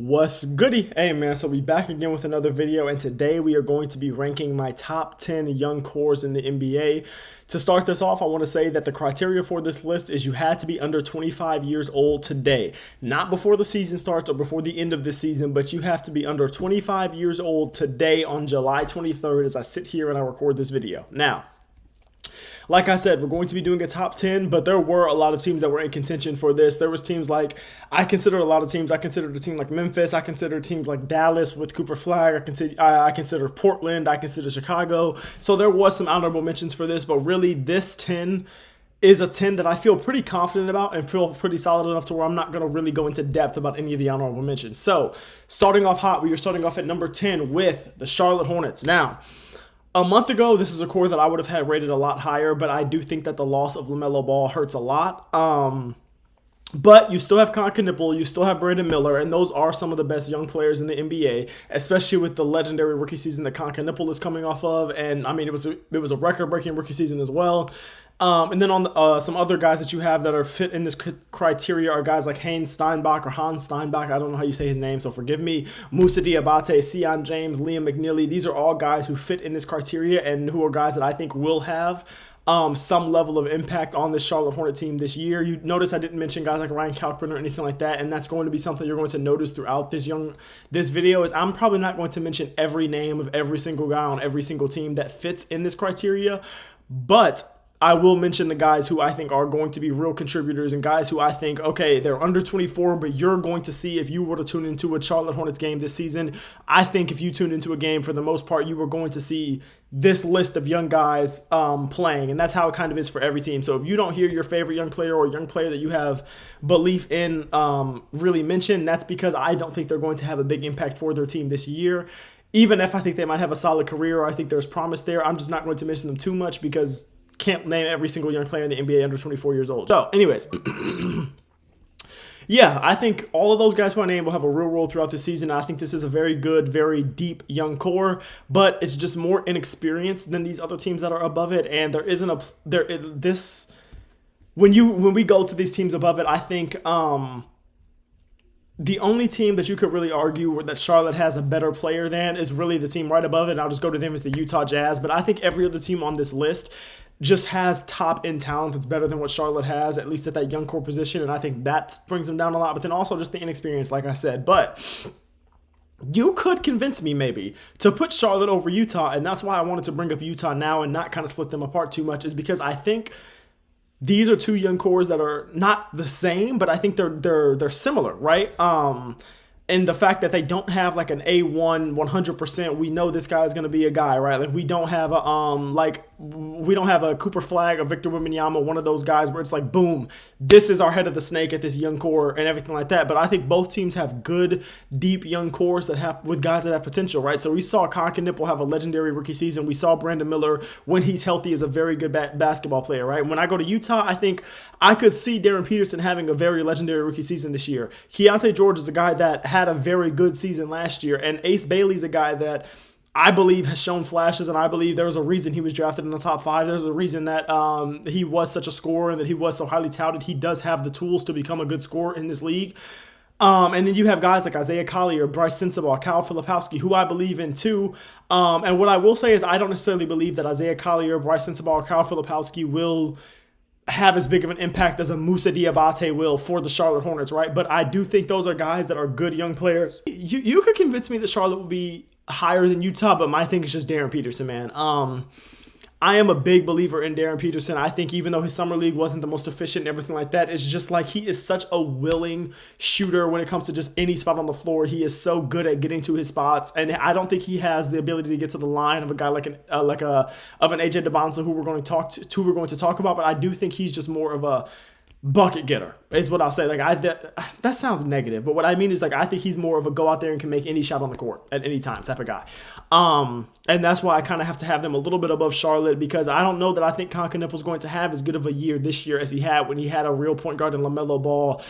What's goody? Hey man, so we back again with another video, and today we are going to be ranking my top 10 young cores in the NBA. To start this off, I want to say that the criteria for this list is you had to be under 25 years old today. Not before the season starts or before the end of the season, but you have to be under 25 years old today on July 23rd as I sit here and I record this video. Now, like I said, we're going to be doing a top 10, but there were a lot of teams that were in contention for this. There was teams like, I considered a lot of teams. I considered a team like Memphis. I considered teams like Dallas with Cooper Flag. I considered Portland. I considered Chicago. So there was some honorable mentions for this, but really this 10 is a 10 that I feel pretty confident about and feel pretty solid enough to where I'm not going to really go into depth about any of the honorable mentions. So starting off hot, we are starting off at number 10 with the Charlotte Hornets. Now, a month ago, this is a core that I would have had rated a lot higher, but I do think that the loss of LaMelo Ball hurts a lot. But you still have Concachnipple, you still have Brandon Miller, and those are some of the best young players in the NBA, especially with the legendary rookie season that Concachnipple is coming off of. And I mean, it was a record-breaking rookie season as well. And then on some other guys that you have that are fit in this criteria are guys like Hans Steinbach. I don't know how you say his name, so forgive me. Moussa Diabate, Sion James, Liam McNeely. These are all guys who fit in this criteria and who are guys that I think will have some level of impact on this Charlotte Hornet team this year. You notice I didn't mention guys like Ryan Kalkbrenner or anything like that, and that's going to be something you're going to notice throughout this video. Is I'm probably not going to mention every name of every single guy on every single team that fits in this criteria, but I will mention the guys who I think are going to be real contributors and guys who I think, okay, they're under 24, but you're going to see if you were to tune into a Charlotte Hornets game this season. I think if you tuned into a game, for the most part, you were going to see this list of young guys playing, and that's how it kind of is for every team. So if you don't hear your favorite young player or young player that you have belief in really mentioned, that's because I don't think they're going to have a big impact for their team this year. Even if I think they might have a solid career or I think there's promise there, I'm just not going to mention them too much because can't name every single young player in the NBA under 24 years old. So anyways, yeah, I think all of those guys who I named will have a real role throughout the season. I think this is a very good, very deep young core, but it's just more inexperienced than these other teams that are above it. And there isn't when we go to these teams above it, I think the only team that you could really argue that Charlotte has a better player than is really the team right above it. And I'll just go to them as the Utah Jazz. But I think every other team on this list just has top-end talent that's better than what Charlotte has, at least at that young core position, and I think that brings them down a lot, but then also just the inexperience, like I said. But you could convince me maybe to put Charlotte over Utah, and that's why I wanted to bring up Utah now and not kind of split them apart too much, is because I think these are two young cores that are not the same, but I think they're similar, right? And the fact that they don't have like an A1 100%, we know this guy is going to be a guy, right? Like we don't have a Cooper Flag, a Victor Wembanyama, one of those guys where it's like, boom, this is our head of the snake at this young core and everything like that. But I think both teams have good, deep young cores with guys that have potential, right? So we saw Concachnipple have a legendary rookie season. We saw Brandon Miller, when he's healthy, is a very good basketball player, right? When I go to Utah, I think I could see Darren Peterson having a very legendary rookie season this year. Keontae George is a guy that had a very good season last year, and Ace Bailey's a guy that I believe has shown flashes, and I believe there's a reason he was drafted in the top 5. There's a reason that he was such a scorer and that he was so highly touted. He does have the tools to become a good scorer in this league. And then you have guys like Isaiah Collier, Bryce Sensabaugh, Kyle Filipowski, who I believe in too. And what I will say is I don't necessarily believe that Isaiah Collier, Bryce Sensabaugh, or Kyle Filipowski will have as big of an impact as a Moussa Diabate will for the Charlotte Hornets, right? But I do think those are guys that are good young players. You could convince me that Charlotte will be higher than Utah, but my thing is just Darren Peterson, man. I am a big believer in Darren Peterson. I think even though his summer league wasn't the most efficient and everything like that, it's just like he is such a willing shooter when it comes to just any spot on the floor. He is so good at getting to his spots, and I don't think he has the ability to get to the line of a guy like an AJ DeBonza who we're going to talk about. But I do think he's just more of a bucket getter is what I'll say. Like that sounds negative, but what I mean is like I think he's more of a go out there and can make any shot on the court at any time type of guy. And that's why I kind of have to have them a little bit above Charlotte, because I don't know that I think Concachnipple going to have as good of a year this year as he had when he had a real point guard and LaMelo Ball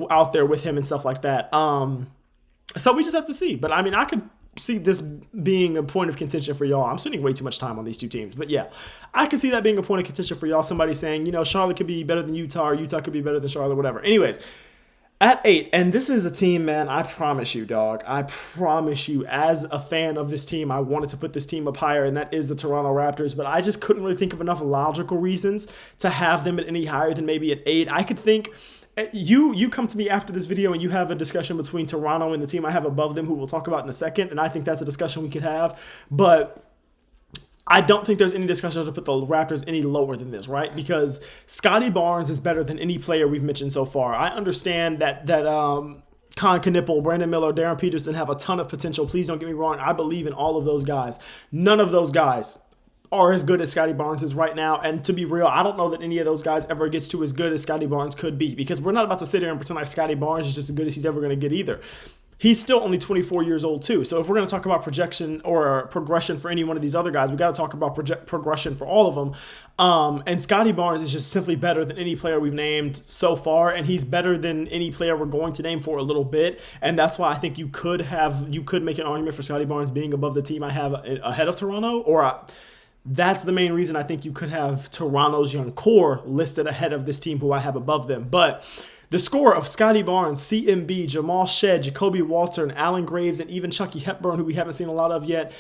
out there with him and stuff like that. So we just have to see. But I mean, I could see this being a point of contention for y'all. I'm spending way too much time on these two teams. But yeah, I can see that being a point of contention for y'all. Somebody saying, Charlotte could be better than Utah, or Utah could be better than Charlotte, whatever. Anyways, At 8, and this is a team, man, I promise you, dog. I promise you, as a fan of this team, I wanted to put this team up higher, and that is the Toronto Raptors, but I just couldn't really think of enough logical reasons to have them at any higher than maybe at 8. I could think you come to me after this video and you have a discussion between Toronto and the team I have above them, who we'll talk about in a second, and I think that's a discussion we could have, but I don't think there's any discussion to put the Raptors any lower than this, right? Because Scotty Barnes is better than any player we've mentioned so far. I understand that Con Knipple, Brandon Miller, Darren Peterson have a ton of potential. Please don't get me wrong. I believe in all of those guys. None of those guys are as good as Scotty Barnes is right now. And to be real, I don't know that any of those guys ever gets to as good as Scotty Barnes could be, because we're not about to sit here and pretend like Scotty Barnes is just as good as he's ever going to get either. He's still only 24 years old too. So if we're going to talk about projection or progression for any one of these other guys, we got to talk about progression for all of them. And Scotty Barnes is just simply better than any player we've named so far, and he's better than any player we're going to name for a little bit. And that's why I think you could make an argument for Scotty Barnes being above the team I have ahead of Toronto, that's the main reason I think you could have Toronto's young core listed ahead of this team who I have above them. But the score of Scotty Barnes, CMB, Jamal Shead, Jacoby Walter, and Allen Graves, and even Chucky Hepburn, who we haven't seen a lot of yet,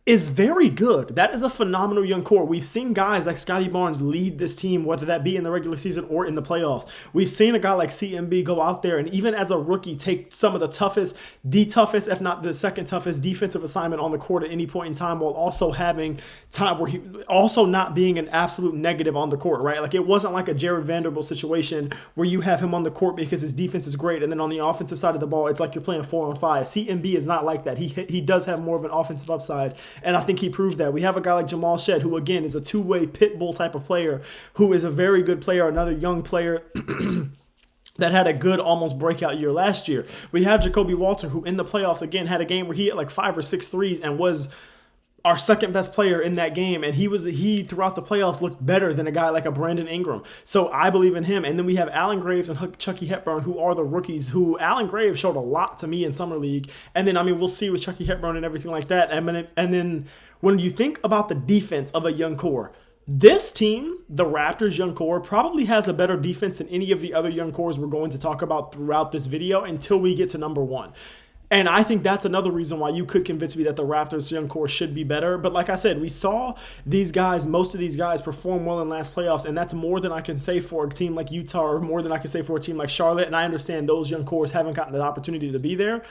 is very good. That is a phenomenal young core. We've seen guys like Scotty Barnes lead this team, whether that be in the regular season or in the playoffs. We've seen a guy like CMB go out there and even as a rookie take some of the toughest, if not the second toughest defensive assignment on the court at any point in time, while also having time where he also not being an absolute negative on the court, right? Like, it wasn't like a Jared Vanderbilt situation where you have him on the court because his defense is great, and then on the offensive side of the ball, it's like you're playing 4-on-5. CMB is not like that. He does have more of an offensive upside, and I think he proved that. We have a guy like Jamal Shead, who again is a two-way pit bull type of player, who is a very good player, another young player that had a good almost breakout year last year. We have Jacoby Walter, who in the playoffs again had a game where he hit like 5 or 6 threes and was our second best player in that game, and he throughout the playoffs looked better than a guy like a Brandon Ingram. So I believe in him. And then we have Allen Graves and Chucky Hepburn, who are the rookies, who Allen Graves showed a lot to me in Summer League. And then, I mean, we'll see with Chucky Hepburn and everything like that. And then when you think about the defense of a young core, this team, the Raptors young core, probably has a better defense than any of the other young cores we're going to talk about throughout this video until we get to number 1. And I think that's another reason why you could convince me that the Raptors young core should be better. But like I said, we saw most of these guys perform well in last playoffs, and that's more than I can say for a team like Utah, or more than I can say for a team like Charlotte. And I understand those young cores haven't gotten the opportunity to be there.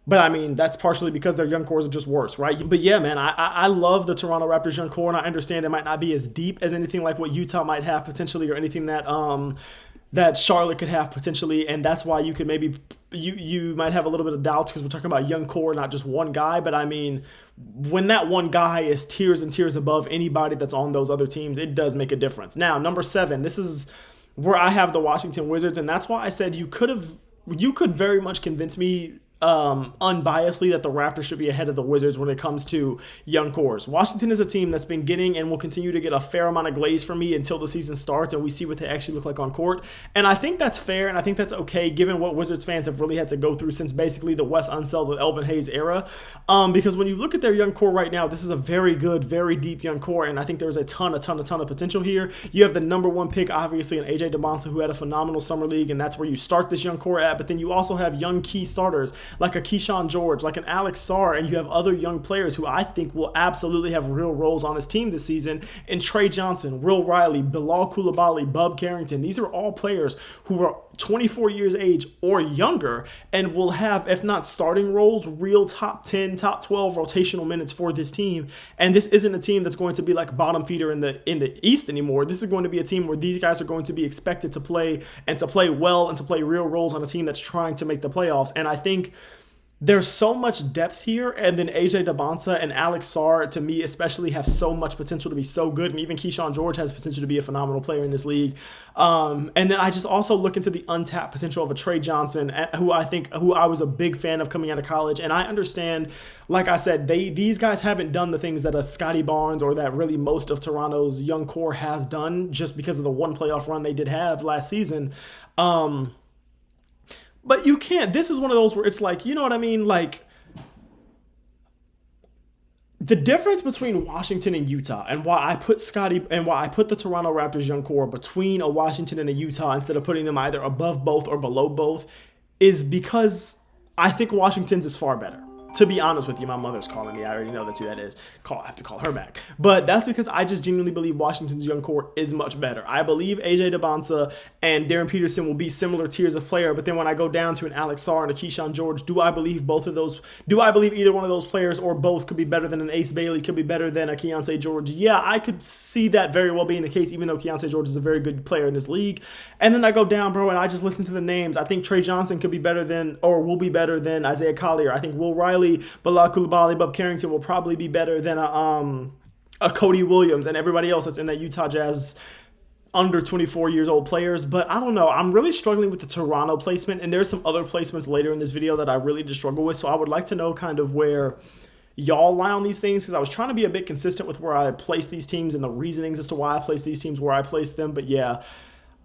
But I mean, that's partially because their young cores are just worse, right? But yeah, man, I love the Toronto Raptors young core, and I understand it might not be as deep as anything like what Utah might have potentially, or anything that Charlotte could have potentially, and that's why you could maybe you might have a little bit of doubts because we're talking about young core, not just one guy. But I mean, when that one guy is tiers and tiers above anybody that's on those other teams, it does make a difference. Now, number 7, this is where I have the Washington Wizards, and that's why I said you could very much convince me unbiasedly that the Raptors should be ahead of the Wizards when it comes to young cores. Washington is a team that's been getting and will continue to get a fair amount of glaze from me until the season starts and we see what they actually look like on court. And I think that's fair, and I think that's okay given what Wizards fans have really had to go through since basically the Wes Unseld and Elvin Hayes era. Because when you look at their young core right now, this is a very good, very deep young core, and I think there's a ton of potential here. You have the number 1 pick, obviously, in AJ DeMonta, who had a phenomenal summer league, and that's where you start this young core at. But then you also have young key starters like a Keyshawn George, like an Alex Sarr, and you have other young players who I think will absolutely have real roles on this team this season, and Trey Johnson, Will Riley, Bilal Coulibaly, Bub Carrington. These are all players who are 24 years age or younger and will have, if not starting roles, real top 10, top 12 rotational minutes for this team. And this isn't a team that's going to be like bottom feeder in the East anymore. This is going to be a team where these guys are going to be expected to play, and to play well, and to play real roles on a team that's trying to make the playoffs. And I think there's so much depth here, and then AJ DeMonta and Alex Sarr, to me especially, have so much potential to be so good, and even Keyshawn George has potential to be a phenomenal player in this league. And then I just also look into the untapped potential of a Trey Johnson, who I was a big fan of coming out of college, and I understand, like I said, these guys haven't done the things that a Scotty Barnes or that really most of Toronto's young core has done, just because of the one playoff run they did have last season. But you can't. This is one of those where it's like, you know what I mean? Like, the difference between Washington and Utah, and why I put the Toronto Raptors young core between a Washington and a Utah instead of putting them either above both or below both, is because I think Washington's is far better. To be honest with you, my mother's calling me. I already know that's who that is. I have to call her back. But that's because I just genuinely believe Washington's young core is much better. I believe AJ Debonsa and Darren Peterson will be similar tiers of player. But then when I go down to an Alex Sarr and a Keyshawn George, do I believe either one of those players or both could be better than an Ace Bailey, could be better than a Keontae George? Yeah, I could see that very well being the case, even though Keontae George is a very good player in this league. And then I go down, bro, and I just listen to the names. I think Trey Johnson could be better than, or will be better than Isaiah Collier. I think Will Riley, Bilal Coulibaly, Bub Carrington will probably be better than a Cody Williams and everybody else that's in that Utah Jazz under 24 years old players. But I don't know. I'm really struggling with the Toronto placement, and there's some other placements later in this video that I really just struggle with. So I would like to know kind of where y'all lie on these things, because I was trying to be a bit consistent with where I place these teams and the reasonings as to why I place these teams where I place them. But yeah,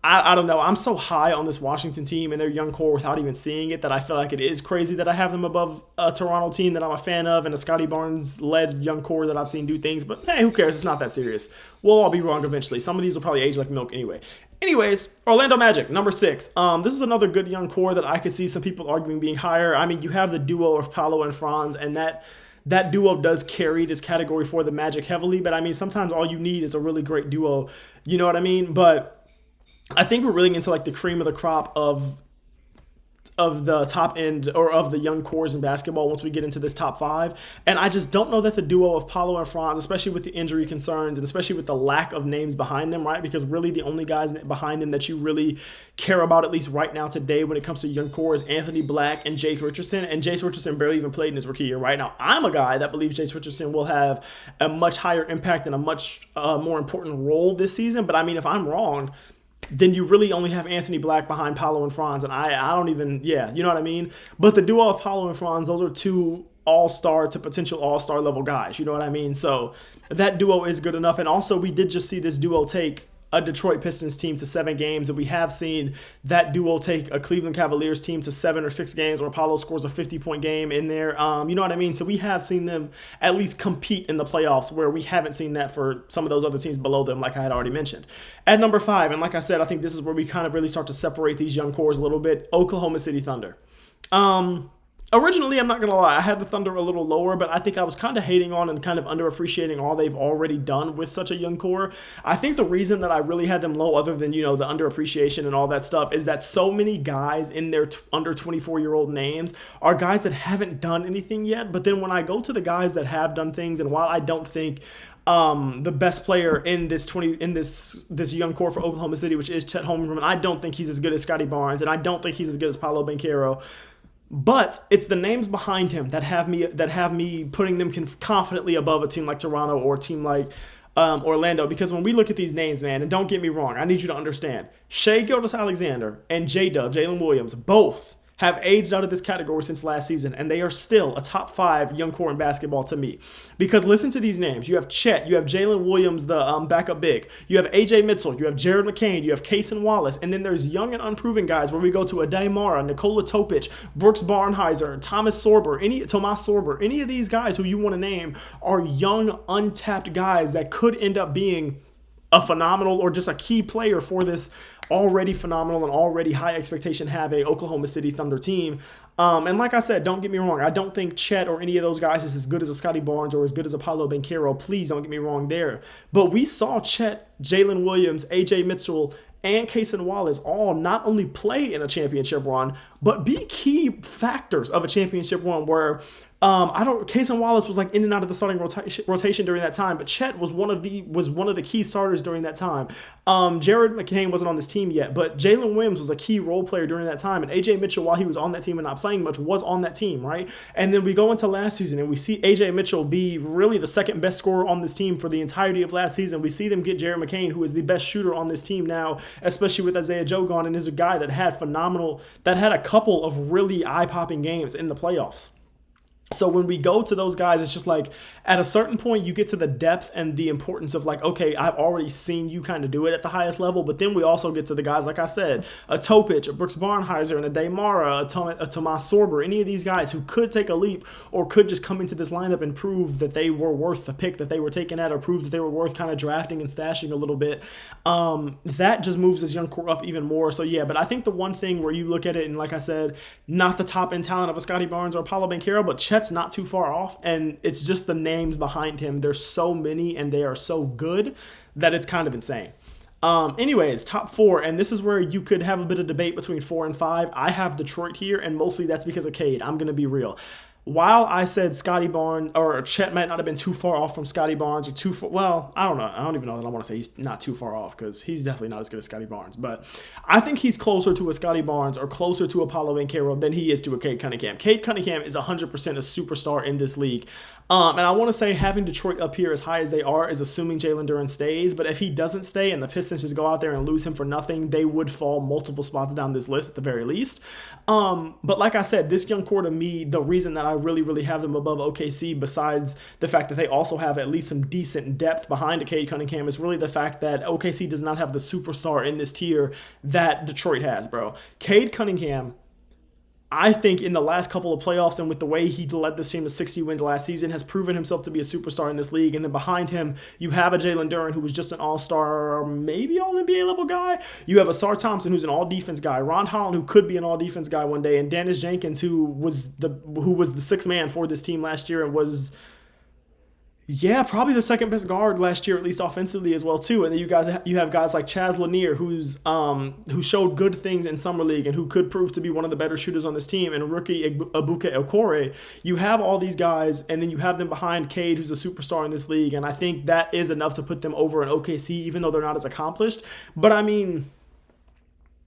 I don't know. I'm so high on this Washington team and their young core without even seeing it that I feel like it is crazy that I have them above a Toronto team that I'm a fan of and a Scotty Barnes-led young core that I've seen do things. But hey, who cares? It's not that serious. We'll all be wrong eventually. Some of these will probably age like milk anyway. Anyways, Orlando Magic, number 6. This is another good young core that I could see some people arguing being higher. I mean, you have the duo of Paolo and Franz, and that duo does carry this category for the Magic heavily. But I mean, sometimes all you need is a really great duo. You know what I mean? But I think we're really into like the cream of the crop of the top end or of the young cores in basketball once we get into this top 5. And I just don't know that the duo of Paolo and Franz, especially with the injury concerns and especially with the lack of names behind them, right? Because really the only guys behind them that you really care about, at least right now today when it comes to young core, is Anthony Black and Jace Richardson. And Jace Richardson barely even played in his rookie year. Right now, I'm a guy that believes Jace Richardson will have a much higher impact and a much more important role this season. But I mean, if I'm wrong, then you really only have Anthony Black behind Paolo and Franz. And I don't even, yeah, you know what I mean? But the duo of Paolo and Franz, those are two all-star to potential all-star level guys. You know what I mean? So that duo is good enough. And also, we did just see this duo take a Detroit Pistons team to 7 games, and we have seen that duo take a Cleveland Cavaliers team to 7 or 6 games where Paolo scores a 50-point game in there. You know what I mean? So we have seen them at least compete in the playoffs, where we haven't seen that for some of those other teams below them, like I had already mentioned. At number 5, and like I said, I think this is where we kind of really start to separate these young cores a little bit, Oklahoma City Thunder. Originally, I'm not going to lie, I had the Thunder a little lower, but I think I was kind of hating on and kind of underappreciating all they've already done with such a young core. I think the reason that I really had them low, other than, the underappreciation and all that stuff, is that so many guys in their under 24-year-old names are guys that haven't done anything yet. But then when I go to the guys that have done things, and while I don't think the best player in this young core for Oklahoma City, which is Chet Holmgren, I don't think he's as good as Scotty Barnes, and I don't think he's as good as Paolo Banchero. But it's the names behind him that have me putting them confidently above a team like Toronto or a team like Orlando. Because when we look at these names, man, and don't get me wrong, I need you to understand, Shai Gilgeous-Alexander and J-Dub, Jalen Williams, both have aged out of this category since last season, and they are still a top 5 young core in basketball to me. Because listen to these names. You have Chet, you have Jalen Williams, the backup big, you have AJ Mitchell, you have Jared McCain, you have Cason Wallace, and then there's young and unproven guys where we go to Adai Mara, Nikola Topic, Brooks Barnhizer, Tomas Sorber, any of these guys who you want to name are young, untapped guys that could end up being a phenomenal or just a key player for this already phenomenal and already high expectation have a Oklahoma City Thunder team. And like I said, don't get me wrong, I don't think Chet or any of those guys is as good as a Scotty Barnes or as good as a Paolo Banchero. Please don't get me wrong there. But we saw Chet, Jalen Williams, AJ Mitchell, and Cason Wallace all not only play in a championship run, but be key factors of a championship run where Cason Wallace was like in and out of the starting rotation during that time, but Chet was one of the key starters during that time. Jared McCain wasn't on this team yet, but Jalen Williams was a key role player during that time, and AJ Mitchell, while he was on that team and not playing much, was on that team, right? And then we go into last season and we see AJ Mitchell be really the second best scorer on this team for the entirety of last season. We see them get Jared McCain, who is the best shooter on this team now, especially with Isaiah Joe gone, and is a guy that had a couple of really eye-popping games in the playoffs. So when we go to those guys, it's just like at a certain point, you get to the depth and the importance of like, okay, I've already seen you kind of do it at the highest level. But then we also get to the guys, like I said, a Topic, a Brooks Barnheiser, and a Daymara, a Tomas Sorber, any of these guys who could take a leap or could just come into this lineup and prove that they were worth the pick that they were taken at, or prove that they were worth kind of drafting and stashing a little bit. That just moves this young core up even more. So yeah, but I think the one thing where you look at it, and like I said, not the top end talent of a Scottie Barnes or a Paolo Banchero, but Chet's not too far off, and it's just the names behind him. There's so many, and they are so good that it's kind of insane. Anyways, top 4, and this is where you could have a bit of debate between 4 and 5. I have Detroit here, and mostly that's because of Cade. I'm going to be real. While I said Scottie Barnes or Chet might not have been too far off from Scottie Barnes, or too far, well, I don't know. I don't even know that I want to say he's not too far off, because he's definitely not as good as Scottie Barnes. But I think he's closer to a Scottie Barnes or closer to a Paolo Banchero than he is to a Cade Cunningham. Cade Cunningham is 100% a superstar in this league. And I want to say having Detroit up here as high as they are is assuming Jalen Duren stays. But if he doesn't stay and the Pistons just go out there and lose him for nothing, they would fall multiple spots down this list at the very least. But like I said, this young core to me, the reason that I really have them above OKC, besides the fact that they also have at least some decent depth behind a Cade Cunningham, is really the fact that OKC does not have the superstar in this tier that Detroit has, bro. Cade Cunningham, I think in the last couple of playoffs and with the way he led this team to 60 wins last season, has proven himself to be a superstar in this league. And then behind him, you have a Jalen Duren who was just an all-star, maybe all-NBA level guy. You have a Sar Thompson who's an all-defense guy, Ron Holland who could be an all-defense guy one day, and Dennis Jenkins who was the sixth man for this team last year and was, yeah, probably the second best guard last year, at least offensively as well too. And then you have guys like Chaz Lanier, who showed good things in summer league and who could prove to be one of the better shooters on this team, and rookie Abuka Okore. You have all these guys, and then you have them behind Cade, who's a superstar in this league, and I think that is enough to put them over an OKC, even though they're not as accomplished. But I mean,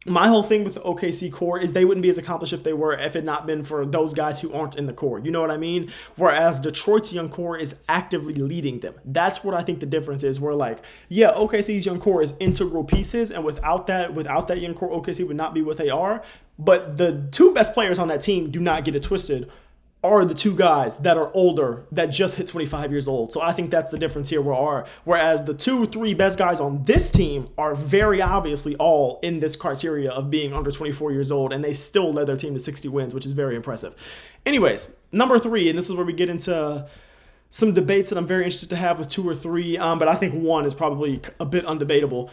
my whole thing with the OKC core is they wouldn't be as accomplished if it had not been for those guys who aren't in the core. You know what I mean? Whereas Detroit's young core is actively leading them. That's what I think the difference is. Where like, yeah, OKC's young core is integral pieces, and without that young core, OKC would not be what they are. But the two best players on that team, do not get it twisted, are the two guys that are older, that just hit 25 years old. So I think that's the difference here. Whereas the 2-3 best guys on this team are very obviously all in this criteria of being under 24 years old, and they still led their team to 60 wins, which is very impressive. Anyways, number 3, and this is where we get into some debates that I'm very interested to have with 2 or 3, but I think 1 is probably a bit undebatable.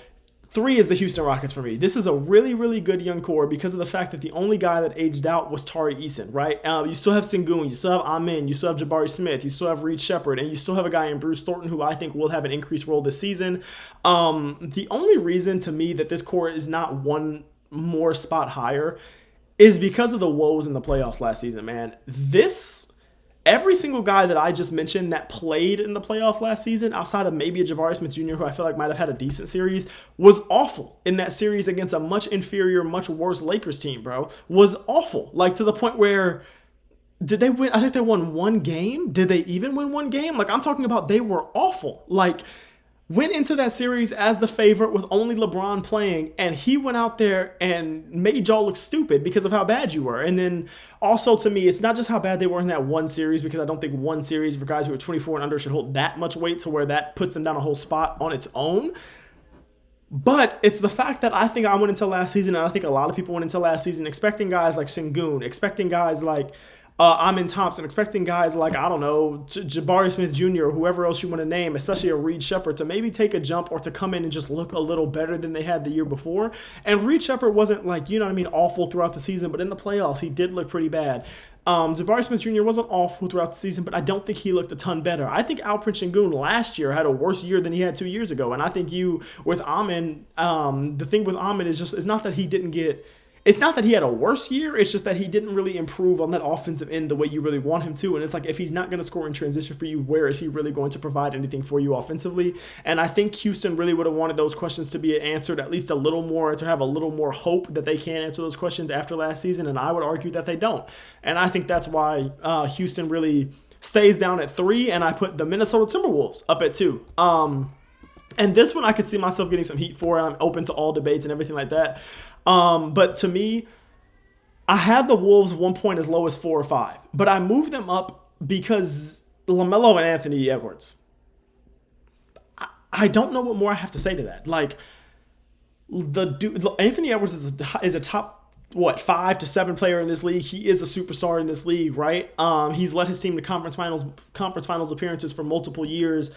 3 is the Houston Rockets for me. This is a really good young core because of the fact that the only guy that aged out was Tari Eason, right? You still have Sengun, you still have Amen, you still have Jabari Smith, you still have Reed Shepherd, and you still have a guy in Bruce Thornton who I think will have an increased role this season. The only reason to me that this core is not one more spot higher is because of the woes in the playoffs last season, man. Every single guy that I just mentioned that played in the playoffs last season, outside of maybe a Jabari Smith Jr., who I feel like might have had a decent series, was awful in that series against a much inferior, much worse Lakers team, bro. Was awful. Like, to the point where, did they win? I think they won one game. Did they even win one game? Like, I'm talking about they were awful. Like, went into that series as the favorite with only LeBron playing, and he went out there and made y'all look stupid because of how bad you were. And then also, to me, it's not just how bad they were in that one series, because I don't think one series for guys who are 24 and under should hold that much weight to where that puts them down a whole spot on its own. But it's the fact that I think I went into last season, and I think a lot of people went into last season expecting guys like Sengun, expecting guys like Amen Thompson, expecting guys like, I don't know, Jabari Smith Jr. or whoever else you want to name, especially a Reed Shepherd, to maybe take a jump or to come in and just look a little better than they had the year before. And Reed Shepherd wasn't, like, you know what I mean, awful throughout the season, but in the playoffs, he did look pretty bad. Jabari Smith Jr. wasn't awful throughout the season, but I don't think he looked a ton better. I think Alperen Sengun last year had a worse year than he had 2 years ago. And I think with Amen, the thing with Amen is just, it's not that he had a worse year, it's just that he didn't really improve on that offensive end the way you really want him to. And it's like, if he's not going to score in transition for you, where is he really going to provide anything for you offensively? And I think Houston really would have wanted those questions to be answered at least a little more, to have a little more hope that they can answer those questions after last season. And I would argue that they don't. And I think that's why Houston really stays down at 3, and I put the Minnesota Timberwolves up at 2. And this one I could see myself getting some heat for. I'm open to all debates and everything like that. But to me, I had the Wolves one point as low as 4 or 5, but I moved them up because LaMelo and Anthony Edwards. I don't know what more I have to say to that. Like, the dude, Anthony Edwards is a top 5 to 7 player in this league. He is a superstar in this league, right? He's led his team to conference finals appearances for multiple years.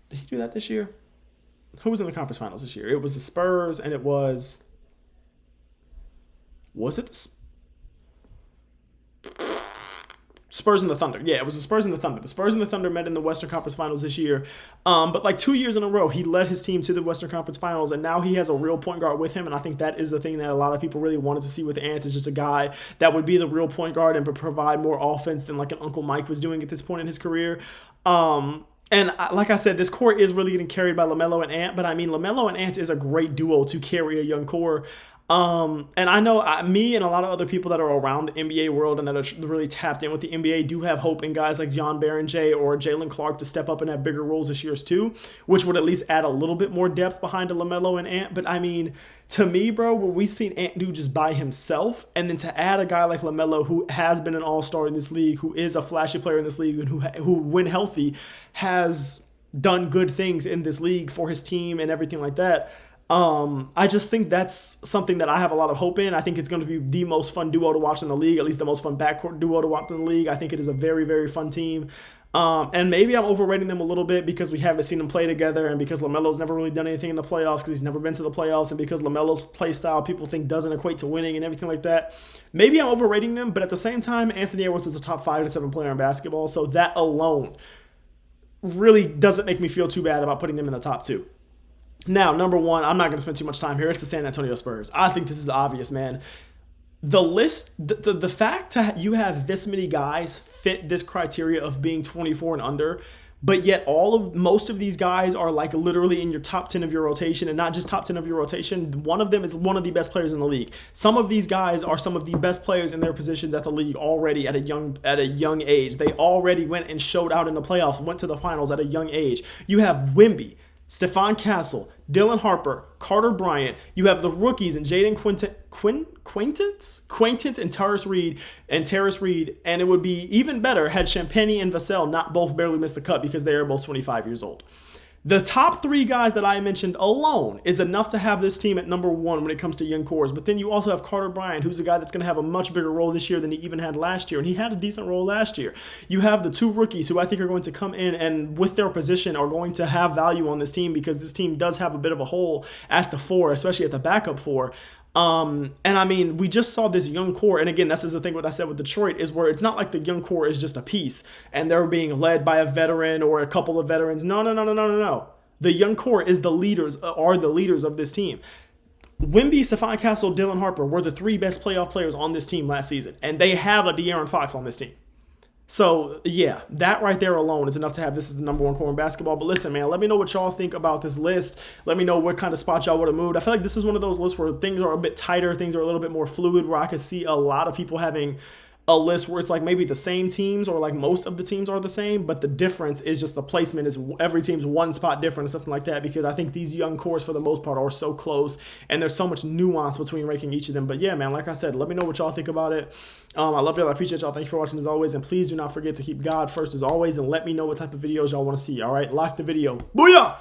Did he do that this year? Who was in the conference finals this year? It was the Spurs, and it was it the Spurs and the Thunder? Yeah, it was the Spurs and the Thunder. The Spurs and the Thunder met in the Western Conference Finals this year. But like 2 years in a row, he led his team to the Western Conference Finals, and now he has a real point guard with him. And I think that is the thing that a lot of people really wanted to see with Ant, is just a guy that would be the real point guard and provide more offense than like an Uncle Mike was doing at this point in his career. And like I said, this core is really getting carried by LaMelo and Ant, but I mean, LaMelo and Ant is a great duo to carry a young core. And I know me and a lot of other people that are around the NBA world and that are really tapped in with the NBA do have hope in guys like John Berenger or Jalen Clark to step up and have bigger roles this year too, which would at least add a little bit more depth behind a LaMelo and Ant. But I mean, to me, bro, what we've seen Ant do just by himself, and then to add a guy like LaMelo, who has been an all-star in this league, who is a flashy player in this league, and who when healthy, has done good things in this league for his team and everything like that. I just think that's something that I have a lot of hope in. I think it's going to be the most fun duo to watch in the league, at least the most fun backcourt duo to watch in the league. I think it is a very, very fun team. And maybe I'm overrating them a little bit because we haven't seen them play together, and because LaMelo's never really done anything in the playoffs because he's never been to the playoffs, and because LaMelo's play style people think doesn't equate to winning and everything like that. Maybe I'm overrating them, but at the same time, Anthony Edwards is a top 5 to 7 player in basketball, so that alone really doesn't make me feel too bad about putting them in the top 2. Now, number 1, I'm not going to spend too much time here. It's the San Antonio Spurs. I think this is obvious, man. The list, the fact that you have this many guys fit this criteria of being 24 and under, but yet most of these guys are like literally in your top 10 of your rotation, and not just top 10 of your rotation. One of them is one of the best players in the league. Some of these guys are some of the best players in their positions at the league already at a young age. They already went and showed out in the playoffs, went to the finals at a young age. You have Wemby, Stephon Castle, Dylan Harper, Carter Bryant. You have the rookies and Jaden Quaintance and Terrace Reed. And it would be even better had Champagnie and Vassell not both barely missed the cut because they are both 25 years old. The top 3 guys that I mentioned alone is enough to have this team at number 1 when it comes to young cores. But then you also have Carter Bryant, who's a guy that's going to have a much bigger role this year than he even had last year. And he had a decent role last year. You have the 2 rookies who I think are going to come in and with their position are going to have value on this team, because this team does have a bit of a hole at the 4, especially at the backup 4. And I mean, we just saw this young core, and again, this is the thing what I said with Detroit, is where it's not like the young core is just a piece and they're being led by a veteran or a couple of veterans. No. The young core are the leaders of this team. Wemby, Stephon Castle, Dylan Harper were the 3 best playoff players on this team last season, and they have a De'Aaron Fox on this team. So, yeah, that right there alone is enough to have this as the number 1 core in basketball. But listen, man, let me know what y'all think about this list. Let me know what kind of spot y'all would have moved. I feel like this is one of those lists where things are a bit tighter, things are a little bit more fluid, where I could see a lot of people having a list where it's like maybe the same teams, or like most of the teams are the same, but the difference is just the placement is every team's 1 spot different or something like that, because I think these young cores for the most part are so close and there's so much nuance between ranking each of them. But yeah, man, like I said, let me know what y'all think about it. I love y'all. I appreciate y'all. Thank you for watching as always, and please do not forget to keep God first as always, and let me know what type of videos y'all want to see. All right, like the video. Booyah!